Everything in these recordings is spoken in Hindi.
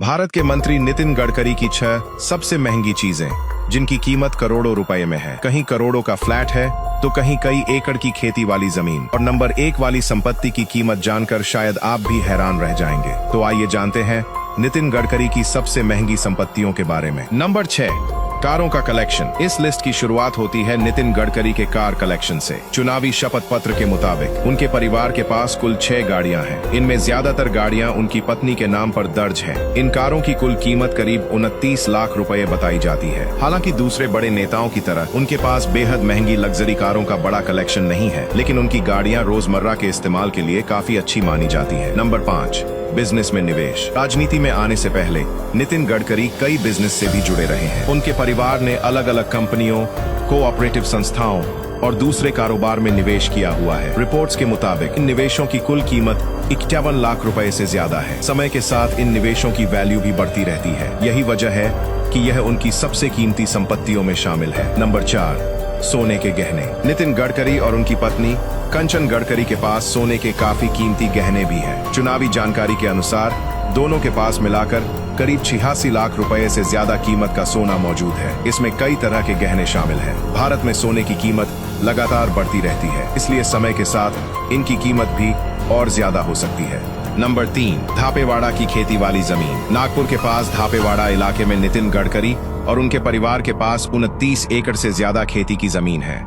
भारत के मंत्री नितिन गडकरी की 6 सबसे महंगी चीजें जिनकी कीमत करोड़ों रुपए में है। कहीं करोड़ों का फ्लैट है तो कहीं कई एकड़ की खेती वाली जमीन। और नंबर 1 वाली संपत्ति की कीमत जानकर शायद आप भी हैरान रह जाएंगे। तो आइए जानते हैं नितिन गडकरी की सबसे महंगी संपत्तियों के बारे में। नंबर 6, कारों का कलेक्शन। इस लिस्ट की शुरुआत होती है नितिन गडकरी के कार कलेक्शन से। चुनावी शपथ पत्र के मुताबिक उनके परिवार के पास कुल 6 गाड़ियां हैं। इनमें ज्यादातर गाड़ियां उनकी पत्नी के नाम पर दर्ज हैं। इन कारों की कुल कीमत करीब 29 लाख रुपए बताई जाती है। हालांकि दूसरे बड़े नेताओं की तरह उनके पास बेहद महंगी लग्जरी कारों का बड़ा कलेक्शन नहीं है, लेकिन उनकी गाड़ियां रोजमर्रा के इस्तेमाल के लिए काफी अच्छी मानी जाती है। नंबर 5, बिजनेस में निवेश। राजनीति में आने से पहले नितिन गडकरी कई बिजनेस से भी जुड़े रहे हैं। उनके परिवार ने अलग अलग कंपनियों, कोऑपरेटिव संस्थाओं और दूसरे कारोबार में निवेश किया हुआ है। रिपोर्ट्स के मुताबिक इन निवेशों की कुल कीमत 51 लाख रुपए से ज्यादा है। समय के साथ इन निवेशों की वैल्यू भी बढ़ती रहती है। यही वजह है कि यह उनकी सबसे कीमती संपत्तियों में शामिल है। नंबर 4, सोने के गहने। नितिन गडकरी और उनकी पत्नी कंचन गडकरी के पास सोने के काफी कीमती गहने भी हैं। चुनावी जानकारी के अनुसार दोनों के पास मिलाकर करीब 86 लाख रुपए से ज्यादा कीमत का सोना मौजूद है। इसमें कई तरह के गहने शामिल हैं। भारत में सोने की कीमत लगातार बढ़ती रहती है, इसलिए समय के साथ इनकी कीमत भी और ज्यादा हो सकती है। नंबर 3, धापेवाड़ा की खेती वाली जमीन। नागपुर के पास धापेवाड़ा इलाके में नितिन गडकरी और उनके परिवार के पास 29 एकड़ से ज्यादा खेती की जमीन है।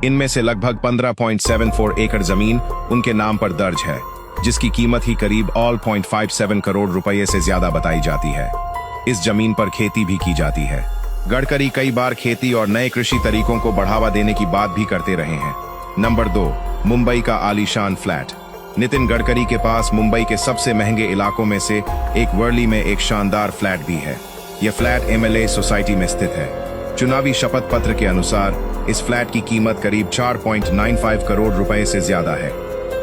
इनमें से लगभग 15.74 एकड़ जमीन उनके नाम पर दर्ज है, जिसकी कीमत ही करीब 0.57 करोड़ रुपए से ज्यादा बताई जाती है। इस जमीन पर खेती भी की जाती है। गडकरी कई बार खेती और नए कृषि तरीकों को बढ़ावा देने की बात भी करते रहे हैं। नंबर 2, मुंबई का आलीशान फ्लैट। नितिन गडकरी के पास मुंबई के सबसे महंगे इलाकों में से एक वर्ली में एक शानदार फ्लैट भी है। यह फ्लैट MLA सोसाइटी में स्थित है। चुनावी शपथ पत्र के अनुसार इस फ्लैट की कीमत करीब 4.95 करोड़ रुपए से ज्यादा है।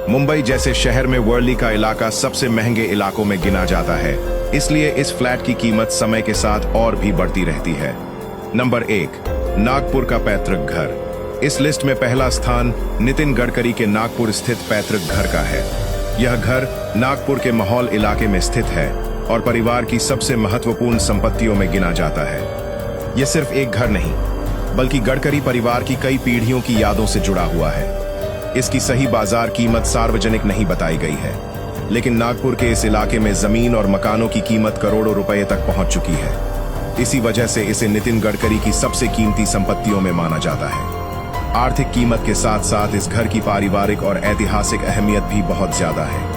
मुंबई जैसे शहर में वर्ली का इलाका सबसे महंगे इलाकों में गिना जाता है, इसलिए इस फ्लैट की कीमत समय के साथ और भी बढ़ती रहती है। नंबर 1, नागपुर का पैतृक घर। इस लिस्ट में पहला स्थान नितिन गडकरी के नागपुर स्थित पैतृक घर का है। यह घर नागपुर के माहौल इलाके में स्थित है और परिवार की सबसे महत्वपूर्ण संपत्तियों में गिना जाता है। यह सिर्फ एक घर नहीं, बल्कि गडकरी परिवार की कई पीढ़ियों की यादों से जुड़ा हुआ है। इसकी सही बाजार कीमत सार्वजनिक नहीं बताई गई है, लेकिन नागपुर के इस इलाके में जमीन और मकानों की कीमत करोड़ों रुपए तक पहुंच चुकी है। इसी वजह से इसे नितिन गडकरी की सबसे कीमती संपत्तियों में माना जाता है। आर्थिक कीमत के साथ साथ इस घर की पारिवारिक और ऐतिहासिक अहमियत भी बहुत ज्यादा है।